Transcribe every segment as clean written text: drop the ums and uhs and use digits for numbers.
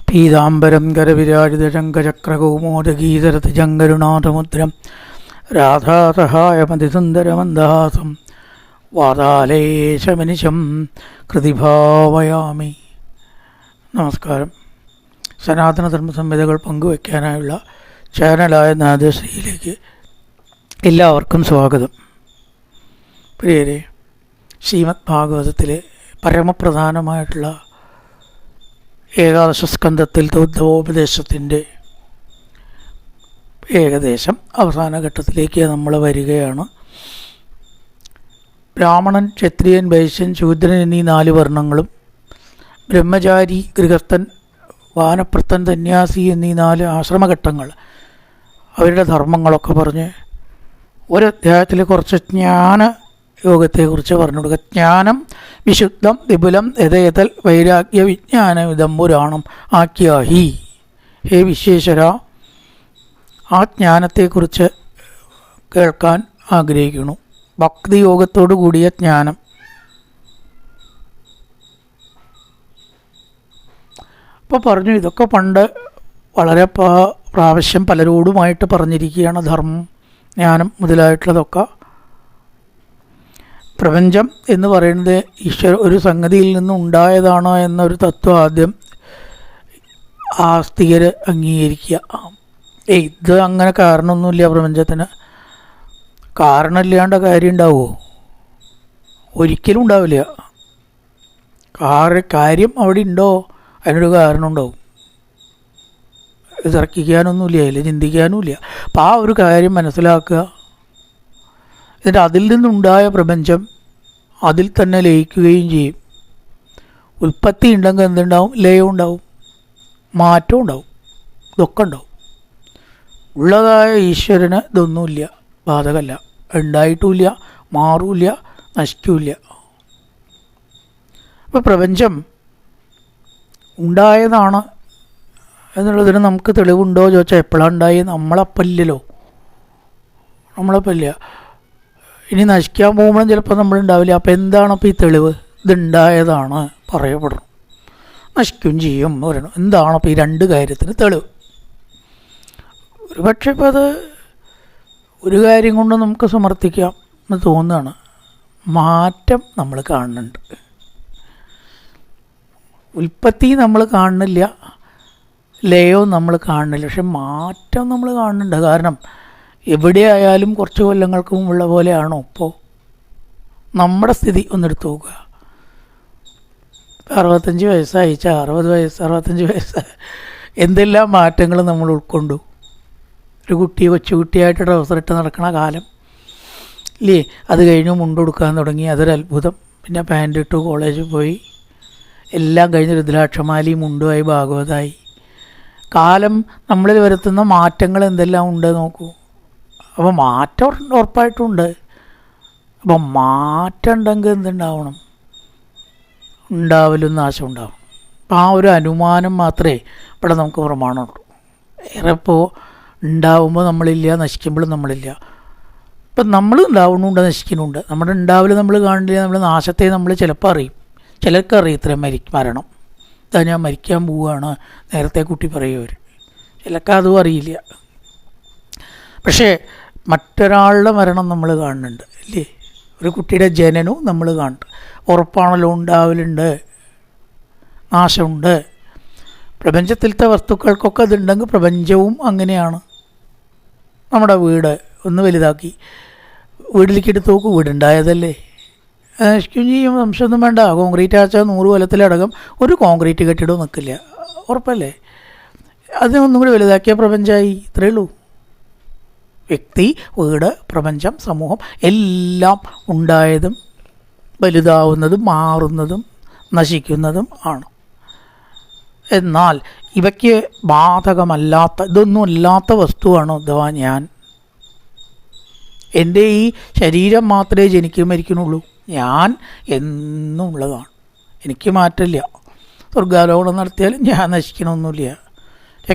പീതാംബരം കരവിരാജിതശങ്കചക്രകൗമോദഗീതരഥജങ്കരുണാഥമുദ്രം രാധാസഹായമതിസുന്ദരമന്ദഹാസം വാതാലേശമനിശം കൃതിഭാവയാമി. നമസ്കാരം. സനാതനധർമ്മ സംഹിതകൾ പങ്കുവയ്ക്കാനായുള്ള ചാനലായ നാദശ്രീയിലേക്ക് എല്ലാവർക്കും സ്വാഗതം. പ്രിയരെ, ശ്രീമദ് ഭാഗവതത്തിലെ പരമപ്രധാനമായിട്ടുള്ള ഏകാദശ സ്കന്ധത്തിൽ ഉദ്ധവോപദേശത്തിൻ്റെ ഏകദേശം അവസാന ഘട്ടത്തിലേക്ക് നമ്മൾ വരികയാണ്. ബ്രാഹ്മണൻ, ക്ഷത്രിയൻ, വൈശ്യൻ, ശൂദ്രൻ എന്നീ 4 വർണ്ണങ്ങളും, ബ്രഹ്മചാരി, ഗൃഹസ്ഥൻ, വാനപ്രസ്ഥൻ, സന്യാസി എന്നീ 4 ആശ്രമഘട്ടങ്ങൾ, അവരുടെ ധർമ്മങ്ങളൊക്കെ പറഞ്ഞ് ഒരധ്യായത്തിൽ കുറച്ച് ജ്ഞാന യോഗത്തെക്കുറിച്ച് പറഞ്ഞു കൊടുക്കുക. ജ്ഞാനം വിശുദ്ധം വിപുലം യഥേതൽ വൈരാഗ്യ വിജ്ഞാനമിതം പുരാണം ആഖ്യാഹി. ഹേ വിശ്വേശ്വര, ആ ജ്ഞാനത്തെക്കുറിച്ച് കേൾക്കാൻ ആഗ്രഹിക്കുന്നു. ഭക്തിയോഗത്തോടു കൂടിയ ജ്ഞാനം. അപ്പോൾ പറഞ്ഞു, ഇതൊക്കെ പണ്ട് വളരെ പ്രാവശ്യം പലരോടുമായിട്ട് പറഞ്ഞിരിക്കുകയാണ്. ധർമ്മം, ജ്ഞാനം മുതലായിട്ടുള്ളതൊക്കെ. പ്രപഞ്ചം എന്ന് പറയുന്നത് ഒരു സംഗതിയിൽ നിന്നും ഉണ്ടായതാണോ എന്നൊരു തത്വം ആദ്യം ആസ്തികർ അംഗീകരിക്കുക. ഇത് അങ്ങനെ കാരണമൊന്നുമില്ല, പ്രപഞ്ചത്തിന് കാരണമില്ലാണ്ട് കാര്യം ഉണ്ടാവുമോ? ഒരിക്കലും ഉണ്ടാവില്ല. കാര്യം അവിടെ ഉണ്ടോ, അതിനൊരു കാരണം ഉണ്ടാവും. ഇത് തർക്കിക്കാനൊന്നുമില്ല, അതിൽ ചിന്തിക്കാനുമില്ല. അപ്പം ആ ഒരു കാര്യം മനസ്സിലാക്കുക. എന്നിട്ട് അതിൽ നിന്നുണ്ടായ പ്രപഞ്ചം അതിൽ തന്നെ ലയിക്കുകയും ചെയ്യും. ഉൽപ്പത്തി ഉണ്ടെങ്കിൽ എന്തുണ്ടാവും? ലയം ഉണ്ടാവും, മാറ്റം ഉണ്ടാവും, ഇതൊക്കെ ഉണ്ടാവും. ഉള്ളതായ ഈശ്വരന് ഇതൊന്നുമില്ല, ബാധകമല്ല. ഉണ്ടായിട്ടുമില്ല, മാറുമില്ല, നശിക്കില്ല. അപ്പോൾ പ്രപഞ്ചം ഉണ്ടായതാണ് എന്നുള്ളതിന് നമുക്ക് തെളിവുണ്ടോ ചോദിച്ചാൽ എപ്പോഴാണ് ഉണ്ടായി? നമ്മളപ്പല്ലല്ലോ, നമ്മളപ്പല്ല. ഇനി നശിക്കാൻ പോകുമ്പോഴും ചിലപ്പോൾ നമ്മളുണ്ടാവില്ല. അപ്പോൾ എന്താണ് അപ്പോൾ ഈ തെളിവ്? ഇതുണ്ടായതാണ് പറയപ്പെടണം, നശിക്കുകയും ചെയ്യും എന്ന് പറയണം. എന്താണ് അപ്പോൾ ഈ 2 കാര്യത്തിന് തെളിവ്? ഒരു പക്ഷേ ഇപ്പോൾ അത് ഒരു കാര്യം കൊണ്ട് നമുക്ക് സമർത്ഥിക്കാം എന്ന് തോന്നുകയാണ്. മാറ്റം നമ്മൾ കാണുന്നുണ്ട്. ഉൽപ്പത്തി നമ്മൾ കാണുന്നില്ല, ലയവും നമ്മൾ കാണുന്നില്ല, പക്ഷെ മാറ്റം നമ്മൾ കാണുന്നുണ്ട്. കാരണം എവിടെയായാലും കുറച്ച് കൊല്ലങ്ങൾക്ക് മുമ്പുള്ള പോലെയാണോ ഇപ്പോൾ? നമ്മുടെ സ്ഥിതി ഒന്നെടുത്ത് നോക്കുക. 65 വയസ്സായി, 60 വയസ്സ്, 65 വയസ്സ്, എന്തെല്ലാം മാറ്റങ്ങൾ നമ്മൾ ഉൾക്കൊണ്ടു. ഒരു കൊച്ചുകുട്ടിയായിട്ട് ട്രൗസർ ഇട്ട് നടക്കണ കാലം ഇല്ലേ? അത് കഴിഞ്ഞ് മുണ്ടുകൊടുക്കാൻ തുടങ്ങി, അതൊരു അത്ഭുതം. പിന്നെ പാൻ്റ് ഇട്ടു, കോളേജിൽ പോയി, എല്ലാം കഴിഞ്ഞ് രുദ്രാക്ഷമാലി മുണ്ടുമായി, ഭാഗവതമായി. കാലം നമ്മളിൽ വരുത്തുന്ന മാറ്റങ്ങൾ എന്തെല്ലാം ഉണ്ട് നോക്കൂ. അപ്പോൾ മാറ്റം ഉറപ്പായിട്ടുണ്ട്. അപ്പം മാറ്റം ഉണ്ടെങ്കിൽ എന്തുണ്ടാവണം? ഉണ്ടാവലും നാശം ഉണ്ടാവണം. അപ്പം ആ ഒരു അനുമാനം മാത്രമേ ഇവിടെ നമുക്ക് പ്രമാണമുള്ളൂ. ഏറെ ഇപ്പോൾ ഉണ്ടാവുമ്പോൾ നമ്മളില്ല, നശിക്കുമ്പോഴും നമ്മളില്ല. ഇപ്പം നമ്മൾ ഉണ്ടാവുന്നുണ്ട്, നശിക്കുന്നുണ്ട്. നമ്മുടെ ഉണ്ടാവൽ നമ്മൾ കാണില്ല, നമ്മുടെ നാശത്തെ നമ്മൾ ചിലപ്പോൾ അറിയും. ചിലർക്ക് അറിയും ഇത്രയും മരണം, ഇതാ ഞാൻ മരിക്കാൻ പോവുകയാണ്, നേരത്തെ കുട്ടി പറയുമവർ. ചിലർക്ക് അതും അറിയില്ല. പക്ഷേ മറ്റൊരാളുടെ മരണം നമ്മൾ കാണുന്നുണ്ട് അല്ലേ? ഒരു കുട്ടിയുടെ ജനനവും നമ്മൾ കാണുന്നുണ്ട്. ഉറപ്പാണല്ലോ, ഉണ്ടാവലുണ്ട്, നാശമുണ്ട്. പ്രപഞ്ചത്തിലത്തെ വസ്തുക്കൾക്കൊക്കെ അതുണ്ടെങ്കിൽ പ്രപഞ്ചവും അങ്ങനെയാണ്. നമ്മുടെ വീട് ഒന്ന് വലുതാക്കി വീട്ടിലേക്ക് എടുത്ത് നോക്കൂ, വീടുണ്ടായതല്ലേ? നശിക്കുകയും ചെയ്യും, സംശയമൊന്നും വേണ്ട. കോൺക്രീറ്റ് ആച്ചാൽ 100 കൊല്ലത്തിലടക്കം ഒരു കോൺക്രീറ്റ് കെട്ടിടവും നിൽക്കില്ല, ഉറപ്പല്ലേ? അതിനൊന്നും കൂടി വലുതാക്കിയ പ്രപഞ്ചമായി. ഇത്രയേ ഉള്ളൂ. വ്യക്തി, വീട്, പ്രപഞ്ചം, സമൂഹം എല്ലാം ഉണ്ടായതും വലുതാവുന്നതും മാറുന്നതും നശിക്കുന്നതും ആണ്. എന്നാൽ ഇവയ്ക്ക് ബാധകമല്ലാത്ത, ഇതൊന്നും അല്ലാത്ത വസ്തുവാണ് അഥവാ ഞാൻ. എൻ്റെ ഈ ശരീരം മാത്രമേ ജനിക്കുകയും മരിക്കുന്നുള്ളൂ. ഞാൻ എന്നും ഉള്ളതാണ്, എനിക്ക് മാറ്റമില്ല. സ്വർഗാരോഹണം നടത്തിയാലും ഞാൻ നശിക്കണമൊന്നുമില്ല.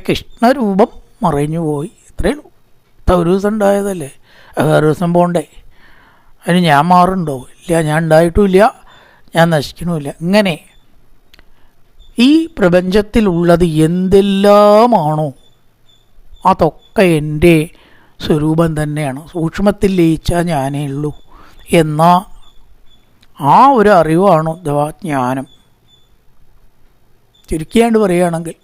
കൃഷ്ണരൂപം മറഞ്ഞു പോയി, ഇത്രയേ ഉള്ളൂ. ഒരു ദിവസം ഉണ്ടായതല്ലേ, വേറെ ദിവസം പോകണ്ടേ? അതിന് ഞാൻ മാറുന്നുണ്ടോ? ഇല്ല, ഞാൻ ഉണ്ടായിട്ടുമില്ല, ഞാൻ നശിക്കണമില്ല. ഇങ്ങനെ ഈ പ്രപഞ്ചത്തിലുള്ളത് എന്തെല്ലാമാണോ അതൊക്കെ എൻ്റെ സ്വരൂപം തന്നെയാണ്. സൂക്ഷ്മത്തിൽ ലയിച്ചാൽ ഞാനേ ഉള്ളൂ എന്ന ആ ഒരു അറിവാണ് അഥവാ ജ്ഞാനം. ചുരുക്കിയാണ്ട് പറയുകയാണെങ്കിൽ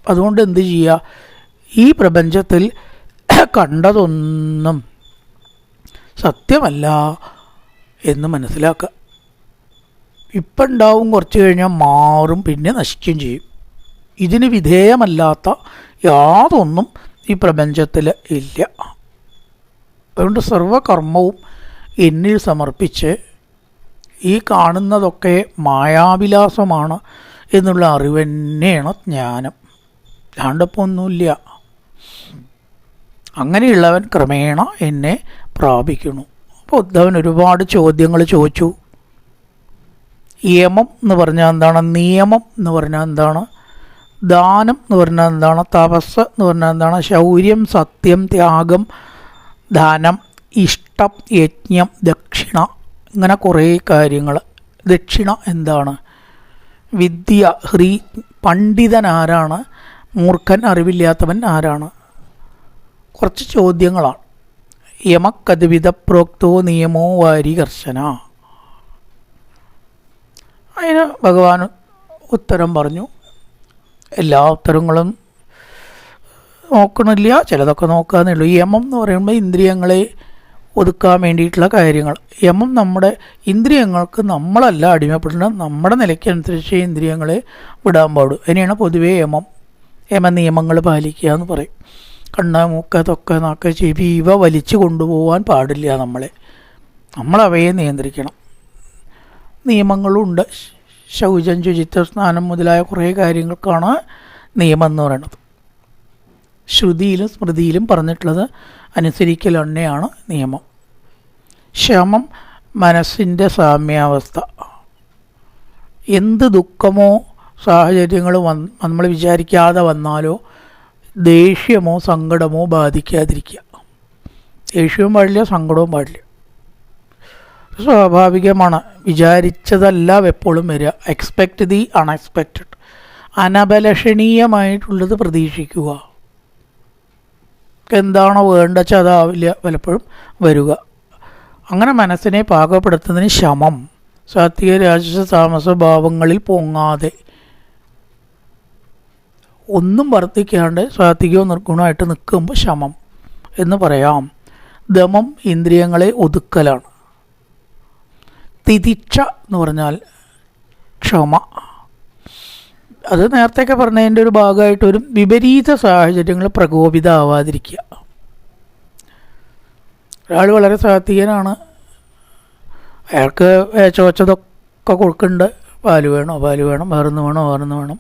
അതുകൊണ്ട് എന്ത് ചെയ്യുക, ഈ പ്രപഞ്ചത്തിൽ കണ്ടതൊന്നും സത്യമല്ല എന്ന് മനസ്സിലാക്കുക. ഇപ്പം ഉണ്ടാവും, കുറച്ച് കഴിഞ്ഞാൽ മാറും, പിന്നെ നശിക്കുകയും ചെയ്യും. ഇതിന് വിധേയമല്ലാത്ത യാതൊന്നും ഈ പ്രപഞ്ചത്തിൽ ഇല്ല. അതുകൊണ്ട് സർവകർമ്മവും എന്നിൽ സമർപ്പിച്ച് ഈ കാണുന്നതൊക്കെ മായാവിലാസമാണ് എന്നുള്ള അറിവ് തന്നെയാണ് ജ്ഞാനം, അല്ലാണ്ടപ്പോൾ ഒന്നുമില്ല. അങ്ങനെയുള്ളവൻ ക്രമേണ എന്നെ പ്രാപിക്കുന്നു. അപ്പോൾ ഉദ്ധവൻ ഒരുപാട് ചോദ്യങ്ങൾ ചോദിച്ചു. യമം എന്ന് പറഞ്ഞാൽ എന്താണ്, നിയമം എന്ന് പറഞ്ഞാൽ എന്താണ്, ദാനം എന്ന് പറഞ്ഞാൽ എന്താണ്, തപസ് എന്ന് പറഞ്ഞാൽ എന്താണ്, ശൗര്യം, സത്യം, ത്യാഗം, ദാനം, ഇഷ്ടം, യജ്ഞം, ദക്ഷിണ, ഇങ്ങനെ കുറേ കാര്യങ്ങൾ. ദക്ഷിണ എന്താണ്, വിദ്യ, പണ്ഡിതൻ ആരാണ്, മൂർഖൻ അറിവില്ലാത്തവൻ ആരാണ്, കുറച്ച് ചോദ്യങ്ങളാണ്. യമക്കദ്വിധ പ്രോക്തോ നിയമോ വാരി കർശന. അതിന് ഭഗവാൻ ഉത്തരം പറഞ്ഞു. എല്ലാ ഉത്തരങ്ങളും നോക്കണില്ല, ചിലതൊക്കെ നോക്കാന്നേ ഉള്ളൂ. യമം എന്ന് പറയുമ്പോൾ ഇന്ദ്രിയങ്ങളെ ഒതുക്കാൻ വേണ്ടിയിട്ടുള്ള കാര്യങ്ങൾ. യമം നമ്മുടെ ഇന്ദ്രിയങ്ങൾക്ക് നമ്മളല്ല അടിമപ്പെടുന്നത്, നമ്മുടെ നിലയ്ക്കനുസരിച്ച് ഇന്ദ്രിയങ്ങളെ വിടാൻ പാടും. അതിനെയാണ് പൊതുവേ യമനിയമങ്ങൾ പാലിക്കുക എന്ന് പറയും. കണ്ണ്, മൂക്ക്, തൊക്ക, നാക്ക്, ചെവി ഇവ വലിച്ചു കൊണ്ടുപോകാൻ പാടില്ല. നമ്മളവയെ നിയന്ത്രിക്കണം. നിയമങ്ങളുണ്ട്. ശൗചം, ശുചിത്വ, സ്നാനം മുതലായ കുറേ കാര്യങ്ങൾക്കാണ് നിയമം എന്ന് പറയുന്നത്. ശ്രുതിയിലും സ്മൃതിയിലും പറഞ്ഞിട്ടുള്ളത് അനുസരിക്കൽ തന്നെയാണ് നിയമം. ശമം മനസ്സിൻ്റെ സാമ്യാവസ്ഥ. എന്ത് ദുഃഖമോ സാഹചര്യങ്ങളോ നമ്മൾ വിചാരിക്കാതെ വന്നാലോ ദേഷ്യമോ സങ്കടമോ ബാധിക്കാതിരിക്കുക. ദേഷ്യവും പാടില്ല, സങ്കടവും പാടില്ല. സ്വാഭാവികമാണ്. വിചാരിച്ചതല്ല എപ്പോഴും വരിക. Expect the unexpected. അനബലഷണീയമായിട്ടുള്ളത് പ്രതീക്ഷിക്കുക. എന്താണോ വേണ്ട വെച്ചാൽ അതാവില്ല പലപ്പോഴും വരിക. അങ്ങനെ മനസ്സിനെ പാകപ്പെടുത്തുന്നതിന് ശമം. സാത്വിക, രാജസ, താമസ ഭാവങ്ങളിൽ പൊങ്ങാതെ ഒന്നും വർദ്ധിക്കാണ്ട് സാത്വികവും നിർഗുണമായിട്ട് നിൽക്കുമ്പോൾ ശമം എന്ന് പറയാം. ദമം ഇന്ദ്രിയങ്ങളെ ഒതുക്കലാണ്. തിതിക്ഷ എന്ന് പറഞ്ഞാൽ ക്ഷമ. അത് നേരത്തെയൊക്കെ പറഞ്ഞതിൻ്റെ ഒരു ഭാഗമായിട്ട് ഒരു വിപരീത സാഹചര്യങ്ങൾ പ്രകോപിതമാവാതിരിക്കുക. ഒരാൾ വളരെ സാത്വികനാണ്, അയാൾക്ക് ചോദിച്ചതൊക്കെ കൊടുക്കുന്നുണ്ട്. പാല് വേണോ, പാല് വേണം, വേറൊന്ന് വേണോ, വേറൊന്ന് വേണം.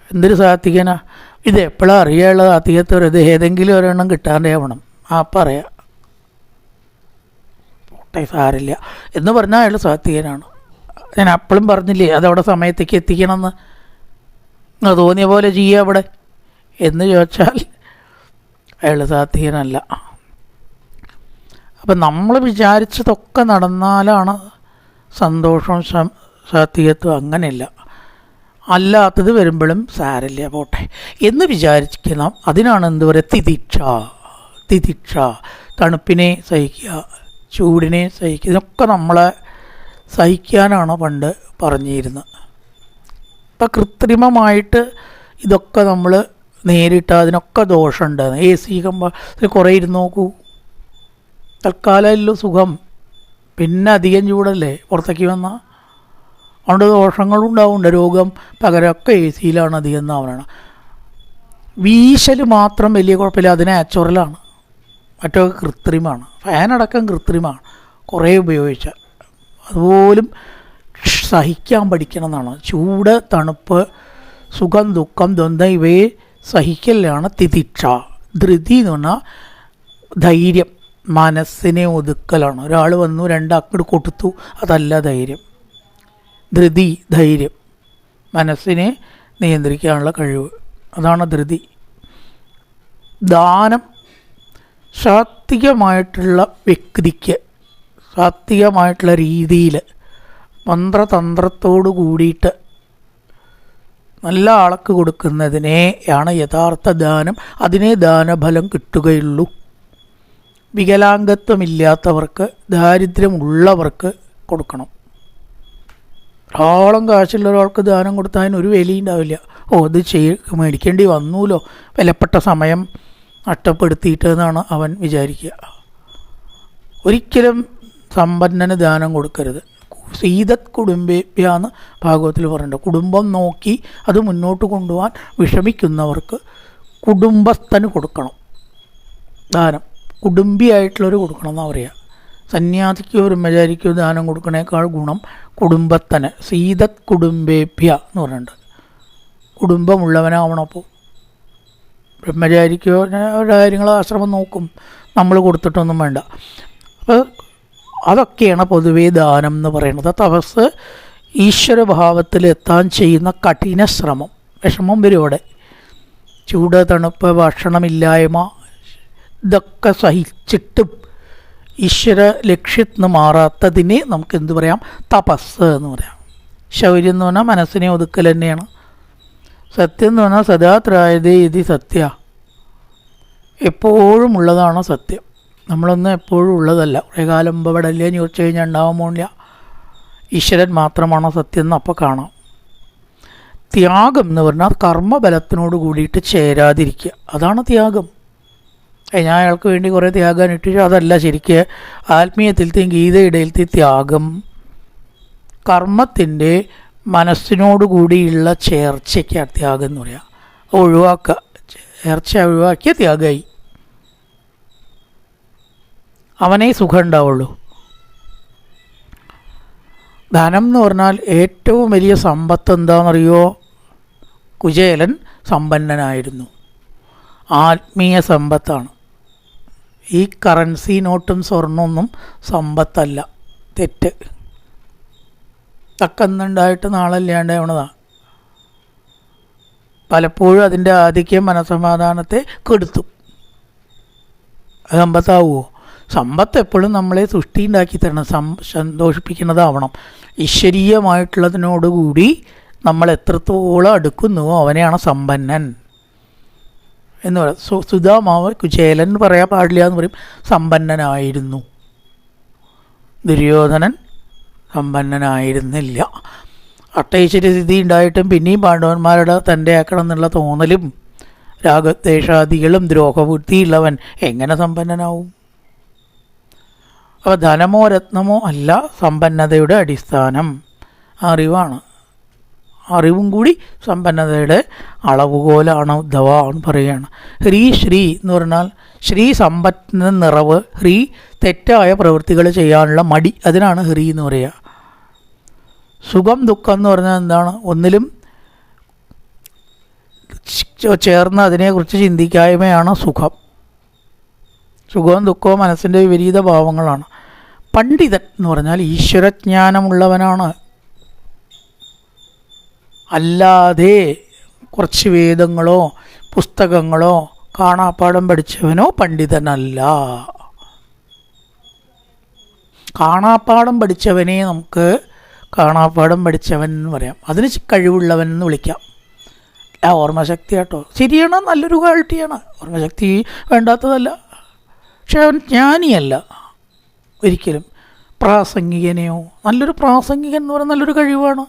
എന്തൊരു സാത്വികനാ ഇത്! എപ്പോഴാണ് അറിയാനുള്ള സാത്വികത്വം? ഇത് ഏതെങ്കിലും ഒരെണ്ണം കിട്ടാണ്ടേ ആവണം. പറയാം പോട്ടെ, സാരില്ല എന്ന് പറഞ്ഞാൽ അയാൾ സാത്വികനാണ്. ഞാൻ അപ്പോഴും പറഞ്ഞില്ലേ അതവിടെ സമയത്തേക്ക് എത്തിക്കണമെന്ന്. തോന്നിയ പോലെ ചെയ്യുക അവിടെ എന്ന് ചോദിച്ചാൽ അയാൾ സാത്വികനല്ല. അപ്പം നമ്മൾ വിചാരിച്ചതൊക്കെ നടന്നാലാണ് സന്തോഷവും സാത്വികത്വം. അങ്ങനെയല്ല, അല്ലാത്തത് വരുമ്പോഴും സാരല്ല പോട്ടെ എന്ന് വിചാരിക്കണം. അതിനാണ് എന്ത് പറയുക, തിതിക്ഷ. തണുപ്പിനെ സഹിക്കുക, ചൂടിനെ സഹിക്കുക. ഇതൊക്കെ നമ്മളെ സഹിക്കാനാണ് പണ്ട് പറഞ്ഞിരുന്നത്. ഇപ്പം കൃത്രിമമായിട്ട് ഇതൊക്കെ നമ്മൾ നേരിട്ട് അതിനൊക്കെ ദോഷമുണ്ട്. AC കുറേ ഇരുന്ന് നോക്കൂ, തൽക്കാലമല്ലോ സുഖം, പിന്നെ അധികം ചൂടല്ലേ പുറത്തേക്ക് വന്നാൽ. അതുകൊണ്ട് ദോഷങ്ങളും ഉണ്ടാവുന്നുണ്ട്. രോഗം പകരമൊക്കെ AC അധികം എന്നാവണം. വീശൽ മാത്രം വലിയ കുഴപ്പമില്ല, അത് നാച്ചുറലാണ്. മറ്റൊക്കെ കൃത്രിമമാണ്. ഫാനടക്കം കൃത്രിമമാണ് കുറേ ഉപയോഗിച്ചാൽ. അതുപോലും സഹിക്കാൻ പഠിക്കണം എന്നാണ്. ചൂട്, തണുപ്പ്, സുഖം, ദുഃഖം, ദ്വന്ദ്വം ഇവയെ സഹിക്കലാണ് തിതിക്ഷ. ധൃതി എന്ന് പറഞ്ഞാൽ ധൈര്യം, മനസ്സിനെ ഒതുക്കലാണ്. ഒരാൾ വന്നു രണ്ടാക്കട് കൊടുത്തു, അതല്ല ധൈര്യം. ധൃതി ധൈര്യം, മനസ്സിനെ നിയന്ത്രിക്കാനുള്ള കഴിവ്, അതാണ് ധൃതി. ദാനം സാത്വികമായിട്ടുള്ള വ്യക്തിക്ക് സാത്വികമായിട്ടുള്ള രീതിയിൽ മന്ത്രതന്ത്രത്തോടു കൂടിയിട്ട് നല്ല ആൾക്ക് കൊടുക്കുന്നതിനെയാണ് യഥാർത്ഥ ദാനം. അതിനെ ദാനഫലം കിട്ടുകയുള്ളൂ. വികലാംഗത്വമില്ലാത്തവർക്ക്, ദാരിദ്ര്യമുള്ളവർക്ക് കൊടുക്കണം. ധാരാളം കാശുള്ള ഒരാൾക്ക് ദാനം കൊടുത്താൽ അതിനൊരു വിലയും ഉണ്ടാവില്ല. ഇത് മേടിക്കേണ്ടി വന്നൂലോ, വിലപ്പെട്ട സമയം നഷ്ടപ്പെടുത്തിയിട്ട് എന്നാണ് അവൻ വിചാരിക്കുക. ഒരിക്കലും സമ്പന്നന് ദാനം കൊടുക്കരുത്. സീതത് കുടുംബേഭ്യാന്ന് ഭാഗവത്തിൽ പറഞ്ഞിട്ടുണ്ട്. കുടുംബം നോക്കി അത് മുന്നോട്ട് കൊണ്ടുപോകാൻ വിഷമിക്കുന്നവർക്ക് കുടുംബസ്ഥന് കൊടുക്കണം ദാനം. കുടുംബിയായിട്ടുള്ളവർ കൊടുക്കണം എന്നാണ് പറയുക. സന്യാസിക്കോ ബ്രഹ്മചാരിക്കോ ദാനം കൊടുക്കണേക്കാൾ ഗുണം കുടുംബസ്ഥന്. സീതത് കുടുംബേഭ്യ എന്ന് പറഞ്ഞിട്ടുണ്ട്. കുടുംബമുള്ളവനാവണം. അപ്പോൾ ബ്രഹ്മചാരിക്കോ അവരുടെ കാര്യങ്ങൾ ആശ്രമം നോക്കും, നമ്മൾ കൊടുത്തിട്ടൊന്നും വേണ്ട. അപ്പോൾ അതൊക്കെയാണ് പൊതുവേ ദാനം എന്ന് പറയുന്നത്. തപസ് ഈശ്വരഭാവത്തിൽ എത്താൻ ചെയ്യുന്ന കഠിന ശ്രമം. വിഷമം വരും അവിടെ. ചൂട്, തണുപ്പ്, ഭക്ഷണമില്ലായ്മ, ഇതൊക്കെ സഹിച്ചിട്ടും ഈശ്വര ലക്ഷ്യത്തിന് മാറാത്തതിനെ നമുക്ക് എന്ത് പറയാം? തപസ് എന്ന് പറയാം. ശൗര്യം എന്ന് പറഞ്ഞാൽ മനസ്സിനെ ഒതുക്കൽ തന്നെയാണ്. സത്യം എന്ന് പറഞ്ഞാൽ സദാ ത്രായതേ ഇതി സത്യ, എപ്പോഴും ഉള്ളതാണ് സത്യം. നമ്മളൊന്നും എപ്പോഴും ഉള്ളതല്ല. കുറേ കാലം മുമ്പ് ഇവിടെ അല്ലേ എന്ന് ചോദിച്ചു കഴിഞ്ഞാൽ ഉണ്ടാവാൻ പോണില്ല. ഈശ്വരൻ മാത്രമാണോ സത്യം എന്ന് അപ്പോൾ കാണാം. ത്യാഗം എന്ന് പറഞ്ഞാൽ കർമ്മബലത്തിനോട് കൂടിയിട്ട് ചേരാതിരിക്കുക, അതാണ് ത്യാഗം. ഞാൻ അയാൾക്ക് വേണ്ടി കുറേ ത്യാഗം ഇട്ടിട്ട് അതല്ല ശരിക്ക് ആത്മീയത്തിലത്തെ ഗീതയിടയിലത്തെ ത്യാഗം. കർമ്മത്തിൻ്റെ മനസ്സിനോട് കൂടിയുള്ള ചേർച്ചയ്ക്കാണ് ത്യാഗം എന്ന് പറയുക. ഒഴിവാക്കുക, ചേർച്ച ഒഴിവാക്കിയ ത്യാഗമായി. അവനേ സുഖം ഉണ്ടാവുള്ളൂ. ധനം എന്ന് പറഞ്ഞാൽ ഏറ്റവും വലിയ സമ്പത്ത് എന്താണെന്നറിയോ? കുചേലൻ സമ്പന്നനായിരുന്നു. ആത്മീയ സമ്പത്താണ്. ഈ കറൻസി നോട്ടും സ്വർണ്ണമൊന്നും സമ്പത്തല്ല. തെറ്റ്. തക്കന്നുണ്ടായിട്ട് നാളല്ലാണ്ടാവണതാണ്. പലപ്പോഴും അതിൻ്റെ ആധിക്യം മനസ്സമാധാനത്തെ കെടുത്തും. അത് സമ്പത്താവുമോ? സമ്പത്ത് എപ്പോഴും നമ്മളെ സൃഷ്ടി ഉണ്ടാക്കി തരണം, സന്തോഷിപ്പിക്കുന്നതാവണം. ഈശ്വരീയമായിട്ടുള്ളതിനോടുകൂടി നമ്മൾ എത്രത്തോളം അടുക്കുന്നുവോ അവനെയാണ് സമ്പന്നൻ എന്ന് പറയും. സുധാമാവ് കുചേലൻ എന്ന് പറയാൻ പാടില്ല എന്ന് പറയും. സമ്പന്നനായിരുന്നു. ദുര്യോധനൻ സമ്പന്നനായിരുന്നില്ല. അട്ടൈശ്വര്യസ്ഥിതി ഉണ്ടായിട്ടും പിന്നെയും പാണ്ഡവന്മാരുടെ തൻ്റെ ആക്കണം എന്നുള്ള തോന്നലും രാഗദ്വേഷാദികളും ദ്രോഹബുദ്ധിയുള്ളവൻ എങ്ങനെ സമ്പന്നനാവും? അപ്പോൾ ധനമോ രത്നമോ അല്ല സമ്പന്നതയുടെ അടിസ്ഥാനം, അറിവാണ്. അറിവും കൂടി സമ്പന്നതയുടെ അളവുകോലാണ്. ഉദ്ധവാൻ പറയുകയാണ്. ഹ്രീ ശ്രീ എന്ന് പറഞ്ഞാൽ ശ്രീ സമ്പത്തിന് നിറവ്. ഹ്രീ തെറ്റായ പ്രവൃത്തികൾ ചെയ്യാനുള്ള മടി, അതിനാണ് ഹ്രീ എന്ന് പറയുക. സുഖം ദുഃഖം എന്ന് പറഞ്ഞാൽ എന്താണ്? ഒന്നിലും ചേർന്ന് അതിനെക്കുറിച്ച് ചിന്തിക്കായ്മയാണ് സുഖം. സുഖവും ദുഃഖവും മനസ്സിൻ്റെ വിപരീത ഭാവങ്ങളാണ്. പണ്ഡിതൻ എന്ന് പറഞ്ഞാൽ ഈശ്വരജ്ഞാനമുള്ളവനാണ്. അല്ലാതെ കുറച്ച് വേദങ്ങളോ പുസ്തകങ്ങളോ കാണാപ്പാഠം പഠിച്ചവനോ പണ്ഡിതനല്ല. കാണാപ്പാഠം പഠിച്ചവനെ നമുക്ക് കാണാപ്പാഠം പഠിച്ചവൻ എന്ന് പറയാം. അതിന് കഴിവുള്ളവൻ എന്ന് വിളിക്കാം. ഓർമ്മശക്തി കേട്ടോ, ശരിയാണ്, നല്ലൊരു ക്വാളിറ്റിയാണ്. ഓർമ്മശക്തി വേണ്ടാത്തതല്ല. പക്ഷെ അവൻ ജ്ഞാനിയല്ല ഒരിക്കലും. പ്രാസംഗികനെയോ, നല്ലൊരു പ്രാസംഗികൻ എന്ന് പറയുന്നത് നല്ലൊരു കഴിവാണ്.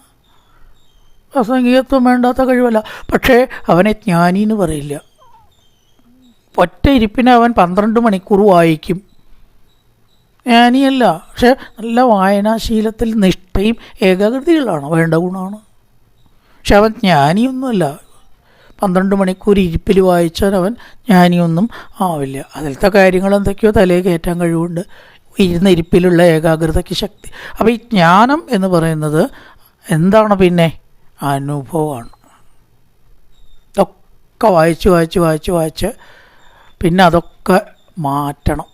പ്രാസംഗികത്വം വേണ്ടാത്ത കഴിവല്ല. പക്ഷേ അവനെ ജ്ഞാനി എന്ന് പറയില്ല. ഒറ്റ ഇരിപ്പിനെ അവൻ 12 മണിക്കൂർ വായിക്കും. ജ്ഞാനിയല്ല. പക്ഷെ നല്ല വായനാശീലത്തിൽ നിഷ്ഠയും ഏകാഗ്രതയുള്ളതാണ്, വേണ്ട ഗുണമാണ്. പക്ഷെ അവൻ ജ്ഞാനിയൊന്നുമല്ല. 12 മണിക്കൂർ ഇരിപ്പിൽ വായിച്ചാൽ അവൻ ജ്ഞാനിയൊന്നും ആവില്ല. അതിലത്തെ കാര്യങ്ങൾ എന്തൊക്കെയോ തലയിൽ കയറ്റാൻ കഴിവുണ്ട്. ഇരുന്ന ഇരിപ്പിലുള്ള ഏകാഗ്രതയ്ക്ക് ശക്തി. അപ്പോൾ ഈ ജ്ഞാനം എന്ന് പറയുന്നത് എന്താണ്? പിന്നെ അനുഭവമാണ്. ഇതൊക്കെ വായിച്ച് പിന്നെ അതൊക്കെ മാറ്റണം.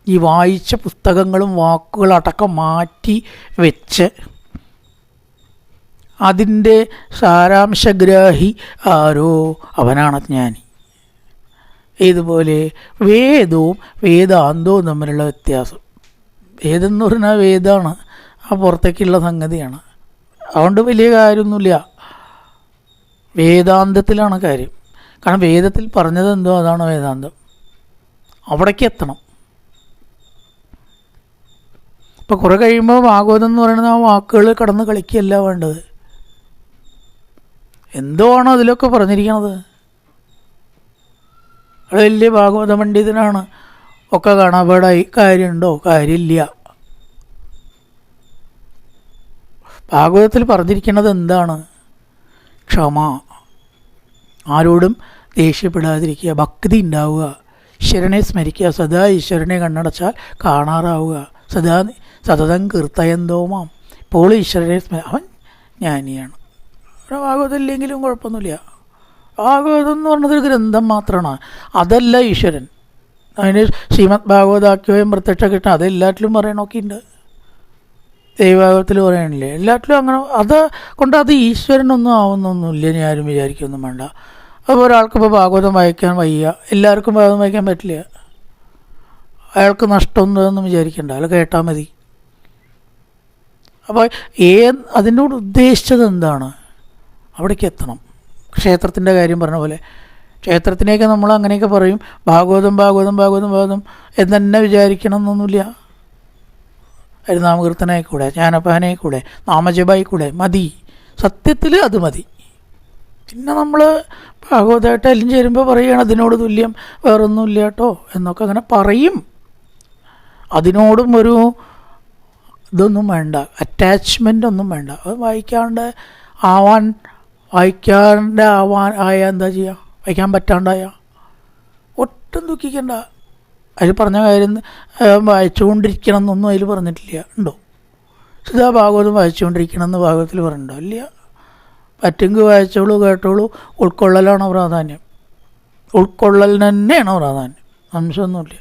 ഈ വായിച്ച പുസ്തകങ്ങളും വാക്കുകളടക്കം മാറ്റി വെച്ച് അതിൻ്റെ സാരാംശഗ്രാഹി ആരോ അവനാണ് ജ്ഞാനി. ഇതുപോലെ വേദവും വേദാന്തവും തമ്മിലുള്ള വ്യത്യാസം. വേദം എന്ന് പറഞ്ഞാൽ വേദമാണ്. പുറത്തേക്കുള്ള സംഗതിയാണ്. അതുകൊണ്ട് വലിയ കാര്യമൊന്നുമില്ല. വേദാന്തത്തിലാണ് കാര്യം. കാരണം വേദത്തിൽ പറഞ്ഞത് എന്തോ അതാണ് വേദാന്തം. അവിടേക്ക് എത്തണം. ഇപ്പോൾ കുറേ കഴിയുമ്പോൾ ഭാഗവതം എന്ന് പറയുന്നത് ആ വാക്കുകൾ കടന്ന് കളിക്കുകയല്ല വേണ്ടത്. എന്തോ ആണോ അതിലൊക്കെ പറഞ്ഞിരിക്കണത്. അത് വലിയ ഭാഗവത പണ്ഡിതനാണ് ഒക്കെ കാണാൻ. അവിടെ കാര്യമുണ്ടോ? കാര്യമില്ല. ഭാഗവതത്തിൽ പറഞ്ഞിരിക്കുന്നത് എന്താണ്? ക്ഷമ, ആരോടും ദേഷ്യപ്പെടാതിരിക്കുക, ഭക്തി ഉണ്ടാവുക, ഈശ്വരനെ സ്മരിക്കുക, സദാ ഈശ്വരനെ കണ്ണടച്ചാൽ കാണാറാവുക, സതതം കീർത്തയന്തോമാം, ഇപ്പോൾ ഈശ്വരനെ അവൻ ജ്ഞാനിയാണ്. ഭാഗവതം ഇല്ലെങ്കിലും കുഴപ്പമൊന്നുമില്ല. ഭാഗവതം എന്ന് പറഞ്ഞത് ഒരു ഗ്രന്ഥം മാത്രമാണ്, അതല്ല ഈശ്വരൻ. അതിന് ശ്രീമദ് ഭാഗവതാക്യോയം പ്രത്യക്ഷ കിട്ടണം, അതെല്ലാറ്റിലും പറയണമൊക്കെ ഉണ്ട്. ദൈവഭാഗവത്തിൽ പറയണില്ലേ, എല്ലാറ്റിലും അങ്ങനെ. അത് കൊണ്ട് അത് ഈശ്വരനൊന്നും ആവുന്നൊന്നുമില്ല ഇനി ആരും വിചാരിക്കൊന്നും വേണ്ട. അപ്പോൾ ഒരാൾക്കിപ്പോൾ ഭാഗവതം വായിക്കാൻ വയ്യ, എല്ലാവർക്കും ഭാഗവതം വായിക്കാൻ പറ്റില്ല. അയാൾക്ക് നഷ്ടമൊന്നും വിചാരിക്കണ്ട, അയാൾ കേട്ടാൽ മതി. അപ്പോൾ അതിനോട് ഉദ്ദേശിച്ചത് എന്താണ്? അവിടേക്ക് എത്തണം. ക്ഷേത്രത്തിൻ്റെ കാര്യം പറഞ്ഞ പോലെ ക്ഷേത്രത്തിനെയൊക്കെ നമ്മൾ അങ്ങനെയൊക്കെ പറയും, ഭാഗവതം ഭാഗവതം ഭാഗവതം ഭാഗവതം എന്ന് തന്നെ വിചാരിക്കണം എന്നൊന്നുമില്ല. ഹരിനാമകീർത്തനായിക്കൂടെ, ജ്ഞാനപ്പാനായിക്കൂടെ, നാമജപായിക്കൂടെ, മതി. സത്യത്തിൽ അത് മതി. പിന്നെ നമ്മൾ ഭാഗവതമായിട്ട് എല്ലാം ചേരുമ്പോൾ പറയുകയാണ് അതിനോട് തുല്യം വേറൊന്നുമില്ല കേട്ടോ എന്നൊക്കെ അങ്ങനെ പറയും. അതിനോടും ഒരു ഇതൊന്നും വേണ്ട, അറ്റാച്ച്മെൻ്റ് ഒന്നും വേണ്ട. അത് വായിക്കാണ്ട് ആവാൻ എന്താ ചെയ്യുക? വായിക്കാൻ പറ്റാണ്ടായ ഒട്ടും ദുഃഖിക്കണ്ട. അതിൽ പറഞ്ഞ കാര്യം വായിച്ചുകൊണ്ടിരിക്കണം എന്നൊന്നും അതിൽ പറഞ്ഞിട്ടില്ല. ഉണ്ടോ? സദാ ഭാഗവതം വായിച്ചുകൊണ്ടിരിക്കണം എന്ന് ഭാഗവതത്തിൽ പറഞ്ഞിട്ടുണ്ടോ? ഇല്ല. പറ്റുമെങ്കിൽ വായിച്ചോളൂ, കേട്ടോളൂ. ഉൾക്കൊള്ളലാണ് പ്രാധാന്യം. ഉൾക്കൊള്ളലിന് തന്നെയാണ് പ്രാധാന്യം, അംശമൊന്നുമില്ല.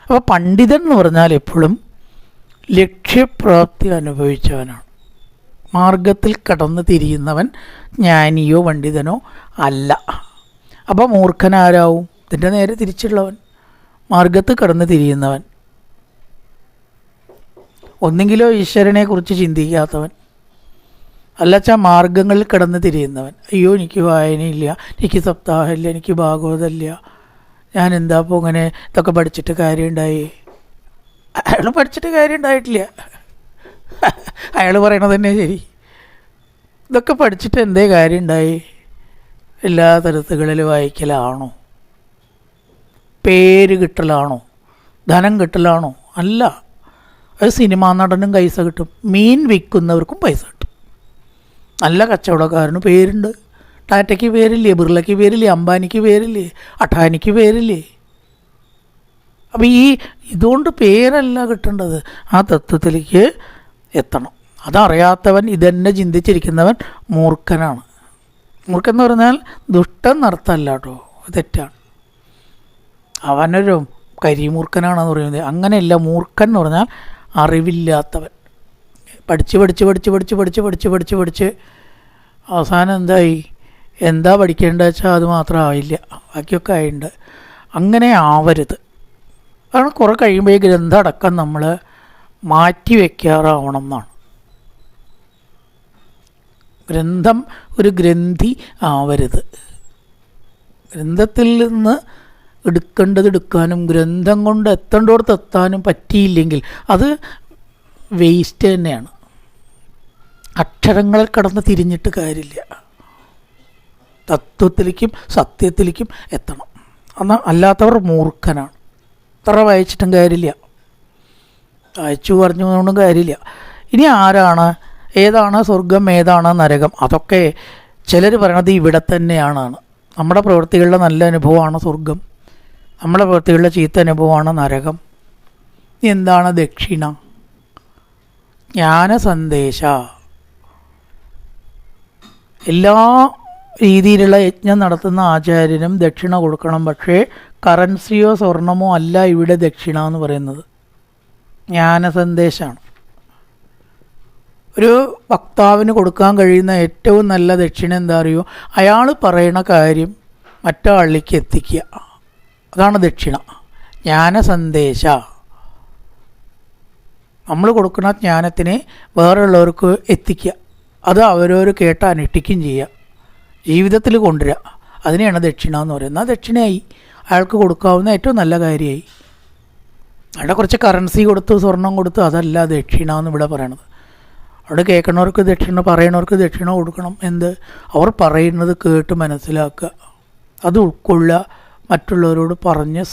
അപ്പോൾ പണ്ഡിതൻ എന്ന് പറഞ്ഞാൽ എപ്പോഴും ലക്ഷ്യപ്രാപ്തി അനുഭവിച്ചവനാണ്. മാർഗത്തിൽ കടന്ന് തിരിയുന്നവൻ ജ്ഞാനിയോ പണ്ഡിതനോ അല്ല. അപ്പോൾ മൂർഖനാരാവും? ഇതിൻ്റെ നേരെ തിരിച്ചുള്ളവൻ, മാർഗത്തിൽ കടന്ന് തിരിയുന്നവൻ. ഒന്നെങ്കിലോ ഈശ്വരനെക്കുറിച്ച് ചിന്തിക്കാത്തവൻ, അല്ലച്ചാ മാർഗങ്ങളിൽ കടന്ന് തിരിയുന്നവൻ. അയ്യോ എനിക്ക് വായനയില്ല, എനിക്ക് സപ്താഹമില്ല, എനിക്ക് ഭാഗവതമില്ല, ഞാൻ എന്താ ഇപ്പോൾ ഇങ്ങനെ ഇതൊക്കെ പഠിച്ചിട്ട് കാര്യമുണ്ടായി? അയാൾ പഠിച്ചിട്ട് കാര്യം ഉണ്ടായിട്ടില്ല. അയാൾ പറയണത് തന്നെ ശരി. ഇതൊക്കെ പഠിച്ചിട്ട് എന്തേ കാര്യം ഉണ്ടായി? എല്ലാ തരത്തുകളിൽ വായിക്കലാണോ? പേര് കിട്ടലാണോ? ധനം കിട്ടലാണോ? അല്ല. അത് സിനിമാ നടനും പൈസ കിട്ടും, മീൻ വിൽക്കുന്നവർക്കും പൈസ കിട്ടും. നല്ല കച്ചവടക്കാരന് പേരുണ്ട്. ടാറ്റയ്ക്ക് പേരില്ലേ, ബിർളയ്ക്ക് പേരില്ലേ, അംബാനിക്ക് പേരില്ലേ, അഠാനിക്ക് പേരില്ലേ? അപ്പം ഇതുകൊണ്ട് പേരല്ല കിട്ടേണ്ടത്, ആ തത്വത്തിലേക്ക് എത്തണം. അതറിയാത്തവൻ, ഇതെന്നെ ചിന്തിച്ചിരിക്കുന്നവൻ മൂർഖനാണ്. മൂർഖൻ എന്ന് പറഞ്ഞാൽ ദുഷ്ടൻ എന്നർത്ഥമല്ല കേട്ടോ, തെറ്റാണ്. അവനൊരു കരിമൂർഖനാണെന്ന് പറയുന്നത് അങ്ങനെയല്ല. മൂർഖൻ എന്ന് പറഞ്ഞാൽ അറിവില്ലാത്തവൻ. പഠിച്ച് അവസാനം എന്തായി? എന്താ പഠിക്കേണ്ടത് വെച്ചാൽ അത് മാത്രം ആയില്ല, ബാക്കിയൊക്കെ ആയിട്ടുണ്ട്. അങ്ങനെ ആവരുത്. കാരണം കുറേ കഴിയുമ്പോൾ ഈ ഗ്രന്ഥം അടക്കം നമ്മൾ മാറ്റി വയ്ക്കാറാവണം എന്നാണ്. ഗ്രന്ഥം ഒരു ഗ്രന്ഥി ആവരുത്. ഗ്രന്ഥത്തിൽ നിന്ന് എടുക്കേണ്ടത് എടുക്കാനും ഗ്രന്ഥം കൊണ്ട് എത്തേണ്ടോടത്ത് എത്താനും പറ്റിയില്ലെങ്കിൽ അത് വേസ്റ്റ് തന്നെയാണ്. അക്ഷരങ്ങളിൽ കടന്ന് തിരിഞ്ഞിട്ട് കാര്യമില്ല. തത്വത്തിലേക്കും സത്യത്തിലേക്കും എത്തണം. എന്നാൽ അല്ലാത്തവർ മൂർഖനാണ്. എത്ര വായിച്ചിട്ടും കാര്യമില്ല, വായിച്ചു പറഞ്ഞുകൊണ്ടും കാര്യമില്ല. ഇനി ഏതാണ് സ്വർഗം, ഏതാണ് നരകം? അതൊക്കെ ചിലർ പറയണത് ഇവിടെ തന്നെയാണ്. നമ്മുടെ പ്രവൃത്തികളുടെ നല്ല അനുഭവമാണ് സ്വർഗം, നമ്മുടെ പ്രവൃത്തികളുടെ ചീത്ത അനുഭവമാണ് നരകം. എന്താണ് ദക്ഷിണ? ജ്ഞാനസന്ദേശ. എല്ലാ രീതിയിലുള്ള യജ്ഞം നടത്തുന്ന ആചാര്യനും ദക്ഷിണ കൊടുക്കണം. പക്ഷേ കറൻസിയോ സ്വർണമോ അല്ല ഇവിടെ ദക്ഷിണ എന്ന് പറയുന്നത്, ജ്ഞാനസന്ദേശമാണ്. ഒരു വക്താവിന് കൊടുക്കാൻ കഴിയുന്ന ഏറ്റവും നല്ല ദക്ഷിണ എന്താ അറിയോ? അയാൾ പറയണ കാര്യം മറ്റാളിലേക്ക് എത്തിക്കുക, അതാണ് ദക്ഷിണ. ജ്ഞാനസന്ദേശ. നമ്മൾ കൊടുക്കുന്ന ജ്ഞാനത്തിനെ വേറെയുള്ളവർക്ക് എത്തിക്കുക, അത് അവരവർ കേട്ട് അനുഷ്ഠിക്കുകയും ചെയ്യുക, ജീവിതത്തിൽ കൊണ്ടുവരിക. അതിനെയാണ് ദക്ഷിണ എന്ന് പറയുന്നത്. ആ ദക്ഷിണയായി, അയാൾക്ക് കൊടുക്കാവുന്ന ഏറ്റവും നല്ല കാര്യമായി. അവിടെ കുറച്ച് കറൻസി കൊടുത്ത് സ്വർണം കൊടുത്ത് അതല്ല ദക്ഷിണ എന്ന് ഇവിടെ പറയണത്. അവിടെ കേൾക്കണവർക്ക് ദക്ഷിണ, പറയണവർക്ക് ദക്ഷിണ കൊടുക്കണം. എന്ത്? അവർ പറയുന്നത് കേട്ട് മനസ്സിലാക്കുക, അത് ഉൾക്കൊള്ളുക, മറ്റുള്ളവരോട് പറഞ്ഞ്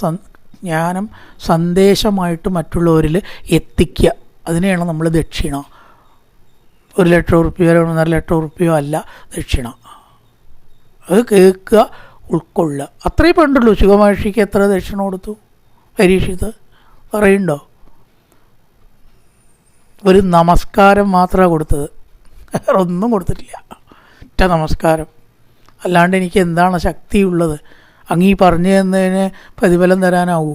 ജ്ഞാനം സന്ദേശമായിട്ട് മറ്റുള്ളവരിൽ എത്തിക്കുക. അതിനെയാണ് നമ്മൾ ദക്ഷിണ. 1,00,000 റുപ്യയോ 1,50,000 റുപ്യയോ അല്ല ദക്ഷിണ. അത് കേൾക്കുക, ഉൾക്കൊള്ളുക. അത്രയും പണ്ടുള്ളൂ. ശുഗമഹർഷിക്ക് എത്ര ദക്ഷിണ കൊടുത്തു? പരീക്ഷിത് പറയുന്നുണ്ടോ? ഒരു നമസ്കാരം മാത്രമാണ് കൊടുത്തത്, വേറെ ഒന്നും കൊടുത്തിട്ടില്ല. ഒറ്റ നമസ്കാരം. അല്ലാണ്ട് എനിക്ക് എന്താണ് ശക്തിയുള്ളത്? അങ്ങീ പറഞ്ഞു തന്നതിന് പ്രതിഫലം തരാനാവൂ?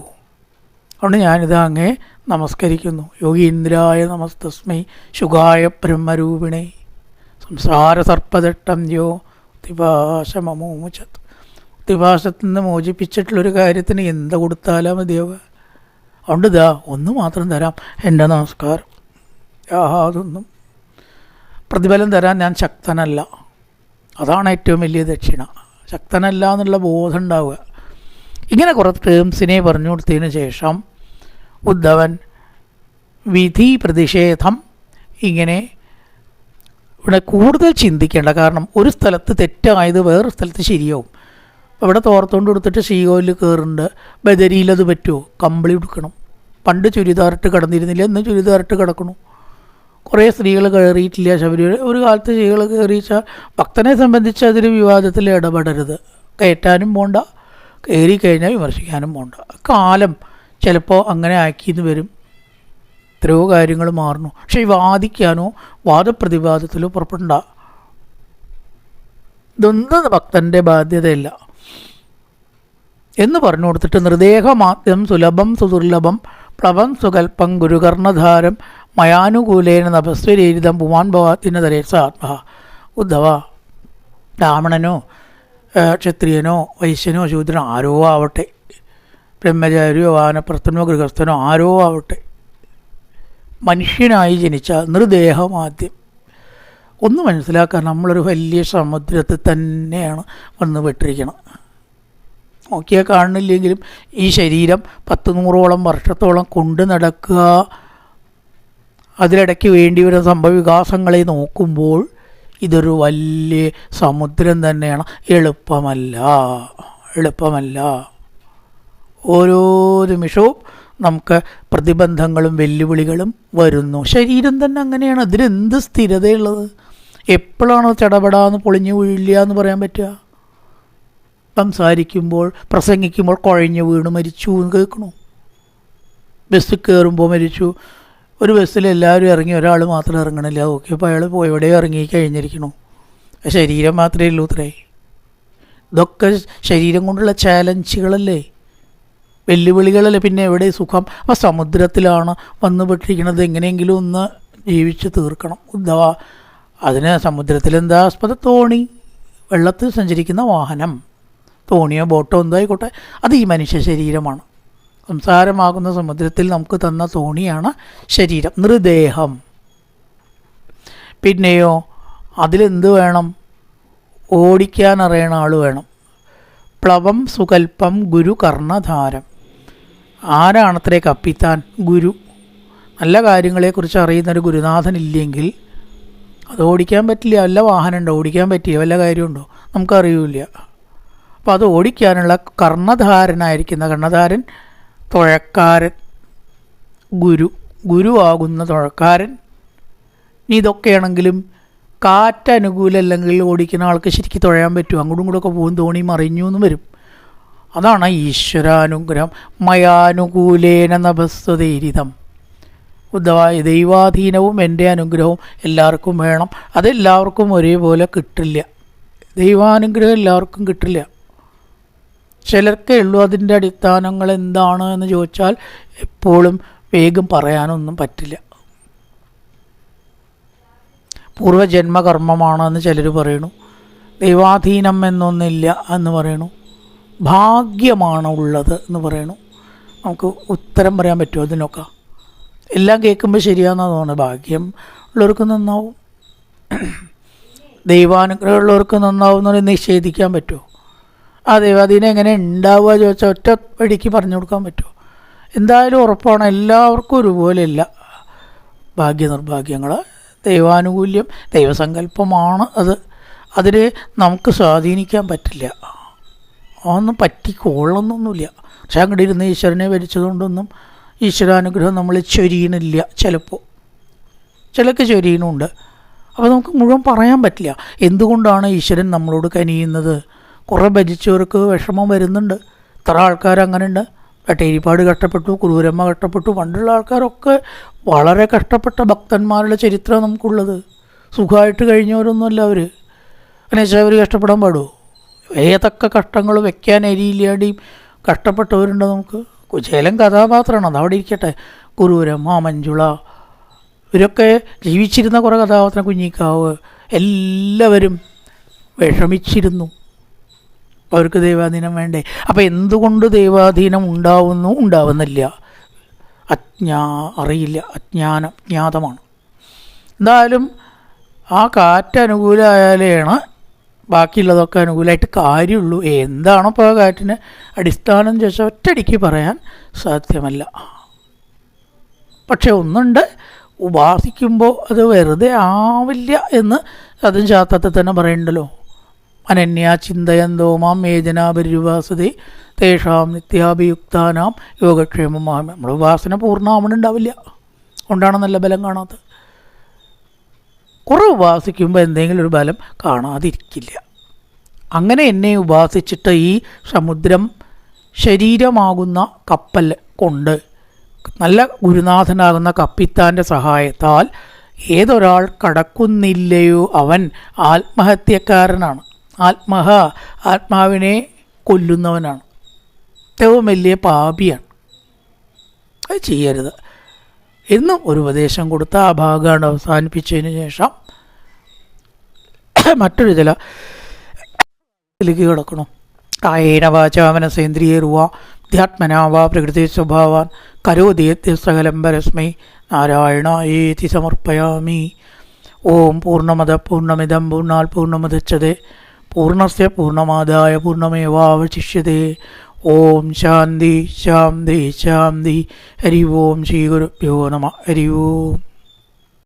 അതുകൊണ്ട് ഞാനിത് അങ്ങേ നമസ്കരിക്കുന്നു. യോഗീന്ദ്രായ നമസ്തസ്മൈ ശുഗായ ബ്രഹ്മരൂപിണേ സംസാര സർപ്പദട്ടം യോ തിപാശമോചത്. തിപാശത്തിൽ നിന്ന് മോചിപ്പിച്ചിട്ടുള്ളൊരു കാര്യത്തിന് എന്ത് കൊടുത്താലാ മതിയാവുക? അതുകൊണ്ട് ഇതാ ഒന്ന് മാത്രം തരാം, എൻ്റെ നമസ്കാരം. യാതൊന്നും പ്രതിഫലം തരാൻ ഞാൻ ശക്തനല്ല. അതാണ് ഏറ്റവും വലിയ ദക്ഷിണ. ശക്തനല്ല എന്നുള്ള ബോധം ഉണ്ടാവുക. ഇങ്ങനെ കുറേ ടേംസിനെ പറഞ്ഞു കൊടുത്തതിന് ശേഷം ഉദ്ധവൻ വിധി പ്രതിഷേധം ഇങ്ങനെ ഇവിടെ കൂടുതൽ ചിന്തിക്കേണ്ട. കാരണം ഒരു സ്ഥലത്ത് തെറ്റായത് വേറൊരു സ്ഥലത്ത് ശരിയാവും. ഇവിടെ തോർത്തുകൊണ്ട് കൊടുത്തിട്ട് ശ്രീകോവിലിൽ കയറുന്നുണ്ട്, ബദരിയിലത് പറ്റുമോ? കമ്പിളി ഉടുക്കണം. പണ്ട് ചുരിദാറിട്ട് കിടന്നിരുന്നില്ല, ഇന്ന് ചുരിദാറിട്ട് കിടക്കണു. കുറേ സ്ത്രീകൾ കയറിയിട്ടില്ല ശബരിമല. ഒരു കാലത്ത് സ്ത്രീകൾ കയറിച്ചാൽ ഭക്തനെ സംബന്ധിച്ച് അതിൽ വിവാദത്തിൽ ഇടപെടരുത്. കയറ്റാനും പോണ്ട, കയറി കഴിഞ്ഞാൽ വിമർശിക്കാനും പോണ്ട. കാലം ചിലപ്പോൾ അങ്ങനെ ആക്കിയെന്ന് വരും. എത്രയോ കാര്യങ്ങൾ മാറുന്നു. പക്ഷേ ഈ വാദിക്കാനോ വാദപ്രതിവാദത്തിലോ പുറപ്പെടണ്ട. ഇതൊന്നും ഭക്തൻ്റെ ബാധ്യതയില്ല എന്ന് പറഞ്ഞു കൊടുത്തിട്ട് നിർദേഹമാദ്യം സുലഭം സുദുർലഭം പ്ലവം സുകൽപ്പം ഗുരുകർണധാരം മയാനുകൂലേന നഭസ്വരീരിതം പുമാൻ ഭവാത്തിന തരേസ ആത്മ. ഉദ്ധവ, ബ്രാഹ്മണനോ ക്ഷത്രിയനോ വൈശ്യനോ ശൂദ്രനോ ആരോ ആവട്ടെ, ബ്രഹ്മചാരിയോ വാനപ്രസ്ഥനോ ഗൃഹസ്ഥനോ ആരോ ആവട്ടെ, മനുഷ്യനായി ജനിച്ച നിർദേഹമാദ്യം ഒന്ന് മനസ്സിലാക്കാൻ നമ്മളൊരു വലിയ സമുദ്രത്തിൽ തന്നെയാണ് വന്ന് പെട്ടിരിക്കണം. നോക്കിയാൽ കാണുന്നില്ലെങ്കിലും ഈ ശരീരം 100-100ഓളം വർഷത്തോളം കൊണ്ട് നടക്കുക, അതിലിടയ്ക്ക് വേണ്ടി വരുന്ന സംഭവവികാസങ്ങളെ നോക്കുമ്പോൾ ഇതൊരു വലിയ സമുദ്രം തന്നെയാണ്. എളുപ്പമല്ല. ഓരോ നിമിഷവും നമുക്ക് പ്രതിബന്ധങ്ങളും വെല്ലുവിളികളും വരുന്നു. ശരീരം തന്നെ അങ്ങനെയാണ്. അതിലെന്ത് സ്ഥിരതയുള്ളത്? എപ്പോഴാണോ ചടപടാന്ന് പൊളിഞ്ഞു വീഴില്ല എന്ന് പറയാൻ പറ്റുക? സംസാരിക്കുമ്പോൾ പ്രസംഗിക്കുമ്പോൾ കുഴഞ്ഞു വീണ് മരിച്ചു എന്ന് കേൾക്കണു. ബസ്സിൽ കയറുമ്പോൾ മരിച്ചു. ഒരു ബസ്സിൽ എല്ലാവരും ഇറങ്ങി, ഒരാൾ മാത്രം ഇറങ്ങണില്ല. നോക്കിയപ്പോൾ അയാൾ എവിടെയോ ഇറങ്ങി കഴിഞ്ഞിരിക്കണു. ശരീരം മാത്രമേ ഉള്ളൂ ഇത്രേ. ഇതൊക്കെ ശരീരം കൊണ്ടുള്ള ചാലഞ്ചുകളല്ലേ, വെല്ലുവിളികളല്ലേ. പിന്നെ എവിടെ സുഖം? ആ സമുദ്രത്തിലാണ് വന്നു പെട്ടിരിക്കുന്നത്. എങ്ങനെയെങ്കിലും ഒന്ന് ജീവിച്ച് തീർക്കണം. ഉദ്ധവ, അതിന് സമുദ്രത്തിലെന്താ ആസ്പദം? തോണി, വെള്ളത്തിൽ സഞ്ചരിക്കുന്ന വാഹനം, തോണിയോ ബോട്ടോ എന്തോ ആയിക്കോട്ടെ, അത് ഈ മനുഷ്യ ശരീരമാണ്. സംസാരമാകുന്ന സമുദ്രത്തിൽ നമുക്ക് തന്ന തോണിയാണ് ശരീരം, നിർദേഹം. പിന്നെയോ അതിലെന്ത് വേണം? ഓടിക്കാൻ അറിയണ ആൾ വേണം. പ്ലവം സുകൽപ്പം ഗുരു കർണധാരം. ആരാണത്രേ കപ്പിത്താൻ? ഗുരു. നല്ല കാര്യങ്ങളെക്കുറിച്ച് അറിയുന്നൊരു ഗുരുനാഥനില്ലെങ്കിൽ അത് ഓടിക്കാൻ പറ്റില്ല. വല്ല വാഹനമുണ്ടോ? ഓടിക്കാൻ പറ്റിയ വല്ല കാര്യമുണ്ടോ? നമുക്കറിയില്ല. അപ്പോൾ അത് ഓടിക്കാനുള്ള കർണധാരനായിരിക്കുന്ന, കർണധാരൻ തുഴക്കാരൻ, ഗുരുവാകുന്ന തുഴക്കാരൻ. ഇനി ഇതൊക്കെയാണെങ്കിലും കാറ്റ് അനുകൂലമല്ലെങ്കിൽ ഓടിക്കുന്ന ആൾക്ക് ശരിക്കും തുഴയാൻ പറ്റും. അങ്ങോട്ടും ഇങ്ങോട്ടൊക്കെ പോകും, തോണി മറിഞ്ഞു എന്ന് വരും. അതാണ് ഈശ്വരാനുഗ്രഹം. മയാനുകൂലേന നഭസ്വതേരിതം. ദൈവാധീനവും എൻ്റെ അനുഗ്രഹവും എല്ലാവർക്കും വേണം. അതെല്ലാവർക്കും ഒരേപോലെ കിട്ടില്ല. ദൈവാനുഗ്രഹം എല്ലാവർക്കും കിട്ടില്ല. ചിലർക്കേ ഉള്ളൂ. അതിൻ്റെ അടിസ്ഥാനങ്ങൾ എന്താണ് എന്ന് ചോദിച്ചാൽ എപ്പോഴും വേഗം പറയാനൊന്നും പറ്റില്ല. പൂർവ്വജന്മകർമ്മമാണെന്ന് ചിലർ പറയണു. ദൈവാധീനം എന്നൊന്നില്ല എന്ന് പറയണു. ഭാഗ്യമാണ് ഉള്ളത് എന്ന് പറയണു. നമുക്ക് ഉത്തരം പറയാൻ പറ്റുമോ അതിനൊക്കെ? എല്ലാം കേൾക്കുമ്പോൾ ശരിയാണെന്നാണ് തോന്നുന്നത്. ഭാഗ്യം ഉള്ളവർക്ക് നന്നാവും, ദൈവാനുഗ്രഹമുള്ളവർക്ക് നന്നാവും എന്ന് നിഷേധിക്കാൻ പറ്റുമോ? ആ ദൈവാധീനം എങ്ങനെ ഉണ്ടാവുക ചോദിച്ചാൽ ഒറ്റ വഴിക്ക് പറഞ്ഞു കൊടുക്കാൻ പറ്റുമോ? എന്തായാലും ഉറപ്പാണ്, എല്ലാവർക്കും ഒരുപോലെയല്ല ഭാഗ്യനിർഭാഗ്യങ്ങൾ. ദൈവാനുകൂല്യം, ദൈവസങ്കല്പമാണ് അത്. അതിന് നമുക്ക് സ്വാധീനിക്കാൻ പറ്റില്ല, അതൊന്നും പറ്റിക്കൊള്ളൊന്നൊന്നുമില്ല. പക്ഷെ അങ്ങോട്ട് ഇരുന്ന് ഈശ്വരനെ ഭരിച്ചതുകൊണ്ടൊന്നും ഈശ്വരാനുഗ്രഹം നമ്മൾ ചൊരിയണില്ല. ചിലക്ക് ചൊരിയണമുണ്ട്. അപ്പോൾ നമുക്ക് മുഴുവൻ പറയാൻ പറ്റില്ല എന്തുകൊണ്ടാണ് ഈശ്വരൻ നമ്മളോട് കനിയുന്നത്. കുറേ ഭജിച്ചവർക്ക് വിഷമം വരുന്നുണ്ട്. ഇത്ര ആൾക്കാർ അങ്ങനെ ഉണ്ട്. വെട്ടേരിപ്പാട് കഷ്ടപ്പെട്ടു, കുരൂരമ്മ കഷ്ടപ്പെട്ടു. പണ്ടുള്ള ആൾക്കാരൊക്കെ വളരെ കഷ്ടപ്പെട്ട ഭക്തന്മാരുടെ ചരിത്രം നമുക്കുള്ളത്. സുഖമായിട്ട് കഴിഞ്ഞവരൊന്നുമല്ല അവർ. എന്നുവെച്ചാൽ അവർ കഷ്ടപ്പെടാൻ പാടുമോ? ഏതൊക്കെ കഷ്ടങ്ങൾ വെക്കാൻ അരിയില്ലാതെയും കഷ്ടപ്പെട്ടവരുണ്ട് നമുക്ക്. കുചേലൻ കഥാപാത്രമാണ്, അതവിടെ ഇരിക്കട്ടെ. കുരൂരമ്മ, മഞ്ജുള, ഇവരൊക്കെ ജീവിച്ചിരുന്ന കുറേ കഥാപാത്രം, കുഞ്ഞിക്കാവ്, എല്ലാവരും വിഷമിച്ചിരുന്നു. അവർക്ക് ദൈവാധീനം വേണ്ടേ? അപ്പോൾ എന്തുകൊണ്ട് ദൈവാധീനം ഉണ്ടാവുന്നില്ല? അറിയില്ല, അജ്ഞാതമാണ്. എന്തായാലും ആ കാറ്റ് അനുകൂലമായാലാണ് ബാക്കിയുള്ളതൊക്കെ അനുകൂലമായിട്ട് കാര്യമുള്ളൂ. എന്താണ് ഇപ്പോൾ ആ കാറ്റിന് അടിസ്ഥാനം ചോദിച്ചാൽ ഒറ്റയടിക്ക് പറയാൻ സാധ്യമല്ല. പക്ഷെ ഒന്നുണ്ട്, ഉപാസിക്കുമ്പോൾ അത് വെറുതെ ആവില്ല എന്ന് അതും ശാസ്ത്രത്തിൽ തന്നെ പറയുന്നുണ്ടല്ലോ. അനന്യാ ചിന്തയന്തോ മാം മേജനാപരിവാസതേ തേഷാം നിത്യാഭിയുക്താനാം യോഗക്ഷേമമാം. നമ്മുടെ ഉപാസന പൂർണ്ണമാവണുണ്ടാവില്ല, കൊണ്ടാണ് നല്ല ബലം കാണാത്തത്. കുറേ ഉപാസിക്കുമ്പോൾ എന്തെങ്കിലും ഒരു ബലം കാണാതിരിക്കില്ല. അങ്ങനെ എന്നെ ഉപാസിച്ചിട്ട് ഈ സമുദ്രം ശരീരമാകുന്ന കപ്പൽ കൊണ്ട് നല്ല ഗുരുനാഥനാകുന്ന കപ്പിത്താൻ്റെ സഹായത്താൽ ഏതൊരാൾ കടക്കുന്നില്ലയോ അവൻ ആത്മഹത്യക്കാരനാണ്. ആത്മാവിനെ കൊല്ലുന്നവനാണ്, ഏറ്റവും വലിയ പാപിയാണ്. അത് ചെയ്യരുത് എന്നും ഒരു ഉപദേശം കൊടുത്ത ആ ഭാഗമാണ് അവസാനിപ്പിച്ചതിന് ശേഷം മറ്റൊരു ഇതിലേക്ക് കിടക്കണം. കായേന വാചാ മനസേന്ദ്രിയേർവാ ധ്യാത്മനാവാ പ്രകൃതി സ്വഭാവാൻ കരോതി സകലം പരസ്മൈ നാരായണായേതി സമർപ്പയാമി. ഓം പൂർണ്ണമദ പൂർണ്ണമിദം പൂർണ്ണാത് പൂർണ്ണമുദച്യതേ പൂർണ്ണസ്യ പൂർണ്ണമാദായ പൂർണ്ണമേവാവശിഷ്യതേ. ഓം ശാന്തി ശാന്തി ശാന്തി. ഹരി ഓം ശ്രീ ഗുരുഭ്യോ നമഃ. ഹരി ഓം.